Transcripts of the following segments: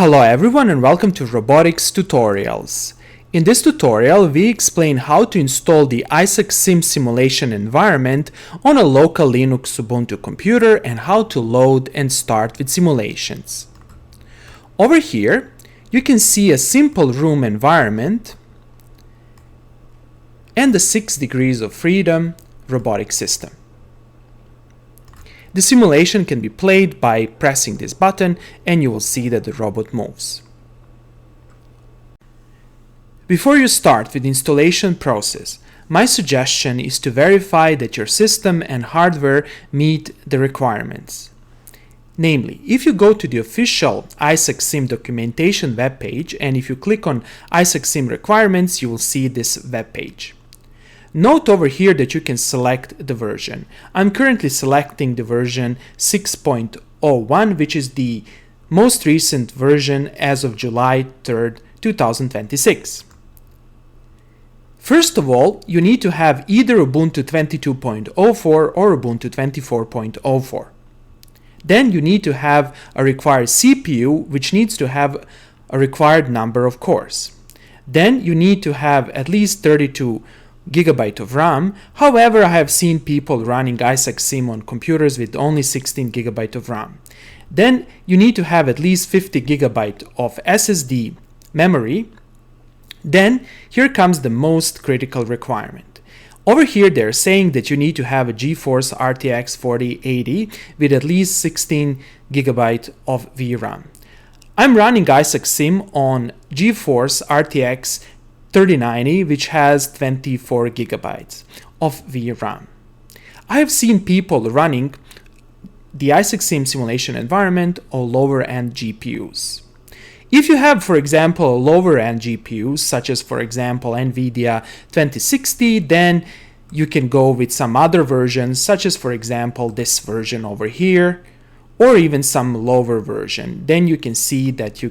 Hello everyone and welcome to Robotics Tutorials. In this tutorial, we explain how to install the Isaac Sim simulation environment on a local Linux Ubuntu computer and how to load and start with simulations. Over here, you can see a simple room environment and the 6 degrees of freedom robotic system. The simulation can be played by pressing this button and you will see that the robot moves. Before you start with the installation process, my suggestion is to verify that your system and hardware meet the requirements. Namely, if you go to the official Isaac Sim documentation webpage and if you click on Isaac Sim requirements, you will see this webpage. Note over here that you can select the version. I'm currently selecting the version 6.01, which is the most recent version as of July 3rd, 2026. First of all, you need to have either Ubuntu 22.04 or Ubuntu 24.04. Then you need to have a required CPU, which needs to have a required number of cores. Then you need to have at least 32 GB of RAM. However, I have seen people running Isaac Sim on computers with only 16 GB of RAM. Then you need to have at least 50 GB of SSD memory. Then here comes the most critical requirement. Over here they're saying that you need to have a GeForce RTX 4080 with at least 16 GB of VRAM. I'm running Isaac Sim on GeForce RTX 3090, which has 24 GB of VRAM. I have seen people running the Isaac Sim simulation environment on lower-end GPUs. If you have, for example, lower-end GPUs, such as, for example, NVIDIA 2060, then you can go with some other versions, such as, for example, this version over here, or even some lower version. Then you can see that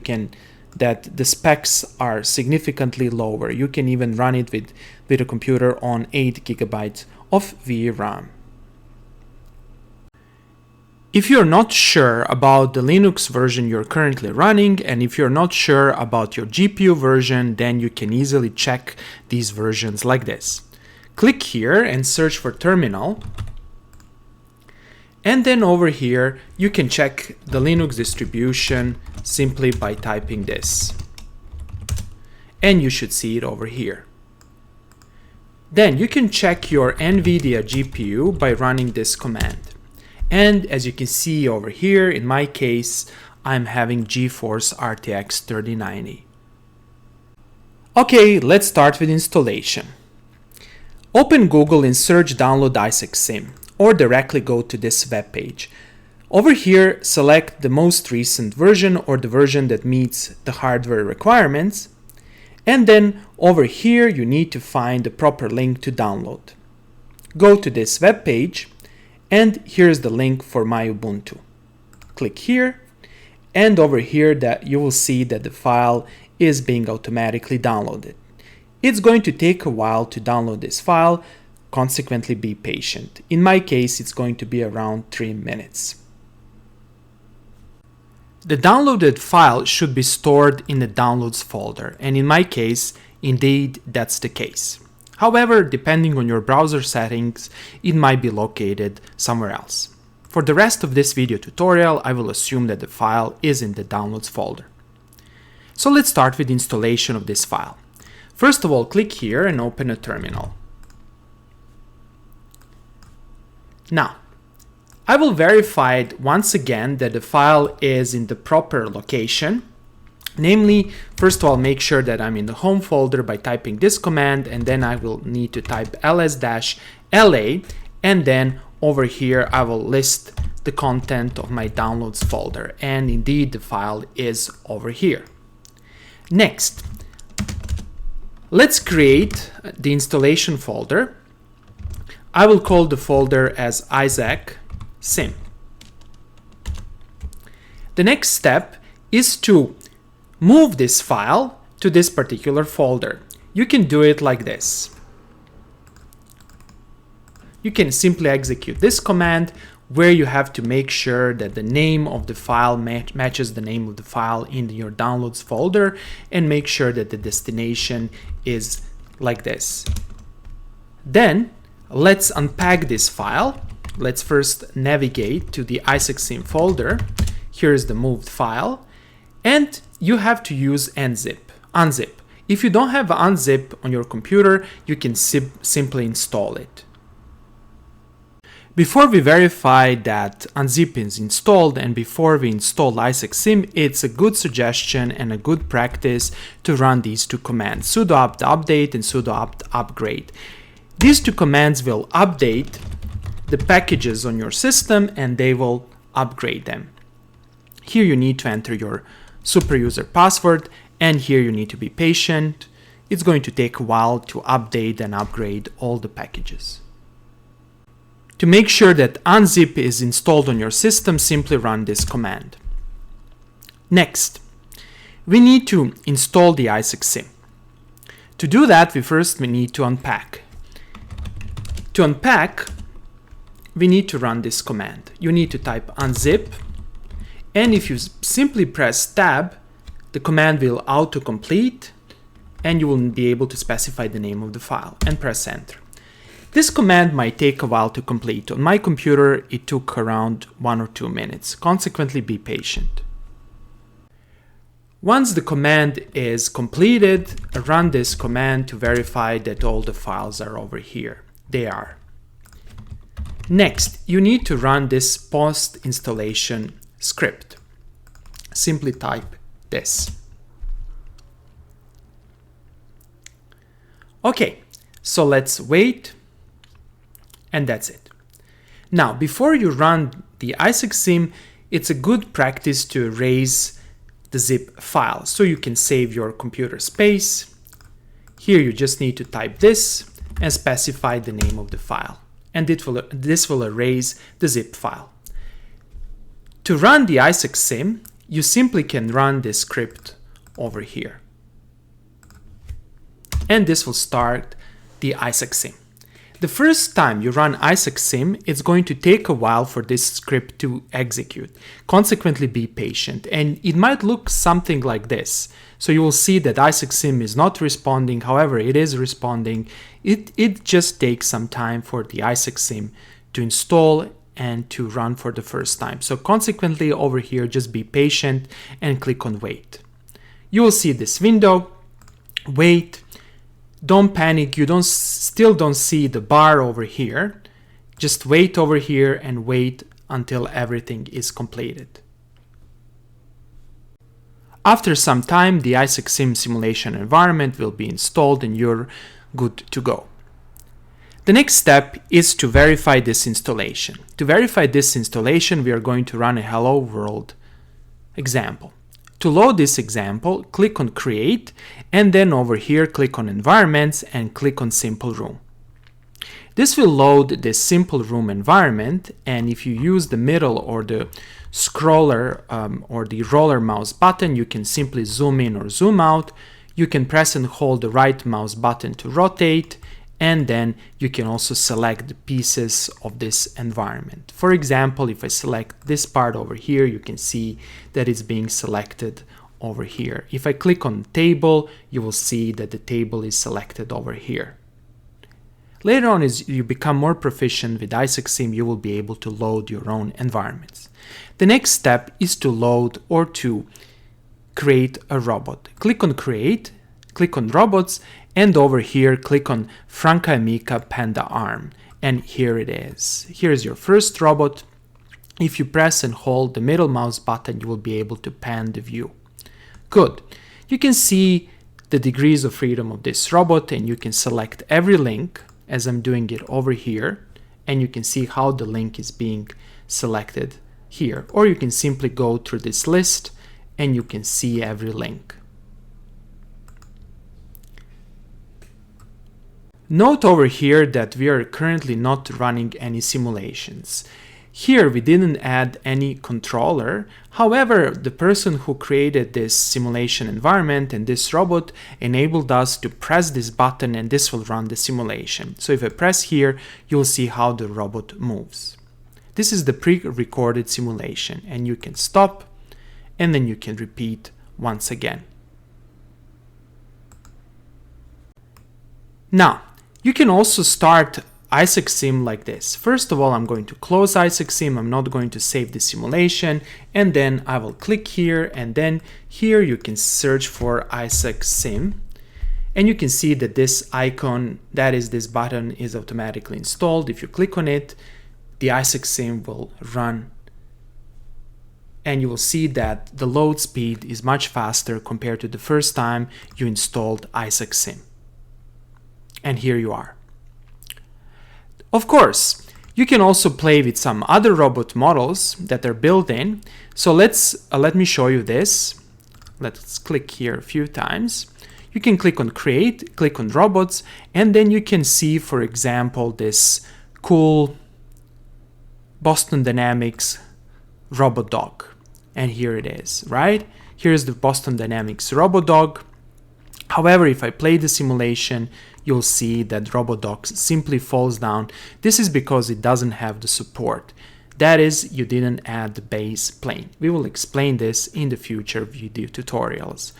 that the specs are significantly lower. You can even run it with a computer on 8 GB of VRAM. If you're not sure about the Linux version you're currently running, and if you're not sure about your GPU version, then you can easily check these versions like this. Click here and search for terminal. And then over here, you can check the Linux distribution simply by typing this. And you should see it over here. Then you can check your NVIDIA GPU by running this command. And as you can see over here, in my case, I'm having GeForce RTX 3090. Okay, let's start with installation. Open Google and search download Isaac Sim, or directly go to this web page. Over here, select the most recent version or the version that meets the hardware requirements. And then over here, you need to find the proper link to download. Go to this web page, and here's the link for My Ubuntu. Click here, and over here that you will see that the file is being automatically downloaded. It's going to take a while to download this file, consequently be patient. In my case, it's going to be around 3 minutes. The downloaded file should be stored in the downloads folder, and in my case, indeed that's the case. However, depending on your browser settings, it might be located somewhere else. For the rest of this video tutorial, I will assume that the file is in the downloads folder. So let's start with installation of this file. First of all, click here and open a terminal. Now, I will verify once again that the file is in the proper location. Namely, first of all, make sure that I'm in the home folder by typing this command, and then I will need to type ls-la, and then over here I will list the content of my downloads folder, and indeed the file is over here. Next, let's create the installation folder. I will call the folder as Isaac Sim. The next step is to move this file to this particular folder. You can do it like this. You can simply execute this command where you have to make sure that the name of the file matches the name of the file in your downloads folder, and make sure that the destination is like this. Then let's unpack this file. Let's first navigate to the ISACSIM folder. Here is the moved file, and you have to use unzip. If you don't have unzip on your computer, you can simply install it. Before we verify that unzip is installed and before we install ISACSIM, it's a good suggestion and a good practice to run these two commands, sudo apt update and sudo apt upgrade. These two commands will update the packages on your system and they will upgrade them. Here you need to enter your superuser password, and here you need to be patient. It's going to take a while to update and upgrade all the packages. To make sure that unzip is installed on your system, simply run this command. Next, we need to install the ISACSIM. To do that, we need to unpack. To unpack, we need to run this command. You need to type unzip, and if you simply press tab, the command will autocomplete and you will be able to specify the name of the file and press enter. This command might take a while to complete. On my computer, it took around 1 or 2 minutes. Consequently, be patient. Once the command is completed, run this command to verify that all the files are over here. They are. Next, you need to run this post-installation script. Simply type this. Okay, so let's wait, and that's it. Now, before you run the ISACSIM, it's a good practice to erase the zip file so you can save your computer space. Here you just need to type this and specify the name of the file, and this will erase the zip file. To run the ISACSIM, you simply can run this script over here. And this will start the ISACSIM. The first time you run ISACSIM, it's going to take a while for this script to execute. Consequently, be patient. And it might look something like this. So you will see that ISACSIM is not responding. However, it is responding. It just takes some time for the ISACSIM to install and to run for the first time. So consequently, over here, just be patient and click on wait. You will see this window. Wait. Don't panic. You still don't see the bar over here. Just wait over here and wait until everything is completed. After some time, the ISACSIM simulation environment will be installed and you're good to go. The next step is to verify this installation. To verify this installation, we are going to run a Hello World example. To load this example, click on Create, and then over here click on Environments and click on Simple Room. This will load this Simple Room environment, and if you use the middle or the scroller or the roller mouse button, you can simply zoom in or zoom out. You can press and hold the right mouse button to rotate, and then you can also select the pieces of this environment. For example, if I select this part over here, you can see that it's being selected over here. If I click on table, you will see that the table is selected over here. Later on, as you become more proficient with ISACSIM, you will be able to load your own environments. The next step is to load or to create a robot. Click on Create, click on Robots, and over here click on Franca Amica Panda Arm, and here it is. Here's your first robot. If you press and hold the middle mouse button, you will be able to pan the view. Good. You can see the degrees of freedom of this robot, and you can select every link as I'm doing it over here, and you can see how the link is being selected here. Or you can simply go through this list and you can see every link. Note over here that we are currently not running any simulations. Here we didn't add any controller. However, the person who created this simulation environment and this robot enabled us to press this button and this will run the simulation. So if I press here, you'll see how the robot moves. This is the pre-recorded simulation, and you can stop and then you can repeat once again. Now, you can also start IsacSim like this. First of all, I'm going to close IsacSim. I'm not going to save the simulation, and then I will click here, and then here you can search for IsacSim, and you can see that this icon, that is this button, is automatically installed. If you click on it, the IsacSim will run, and you will see that the load speed is much faster compared to the first time you installed IsacSim. And here you are. Of course, you can also play with some other robot models that are built in. So let me show you this. Let's click here a few times. You can click on Create, click on Robots, and then you can see, for example, this cool Boston Dynamics robot dog. And here it is, right? Here's the Boston Dynamics robot dog. However, if I play the simulation, you'll see that RoboDoc simply falls down. This is because it doesn't have the support. That is, you didn't add the base plane. We will explain this in the future video tutorials.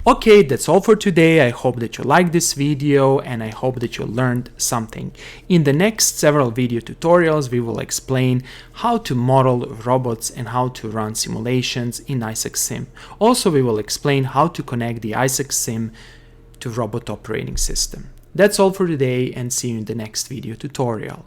Okay, that's all for today. I hope that you liked this video and I hope that you learned something. In the next several video tutorials, we will explain how to model robots and how to run simulations in IsacSim. Also, we will explain how to connect the IsacSim to robot operating system. That's all for today, and see you in the next video tutorial.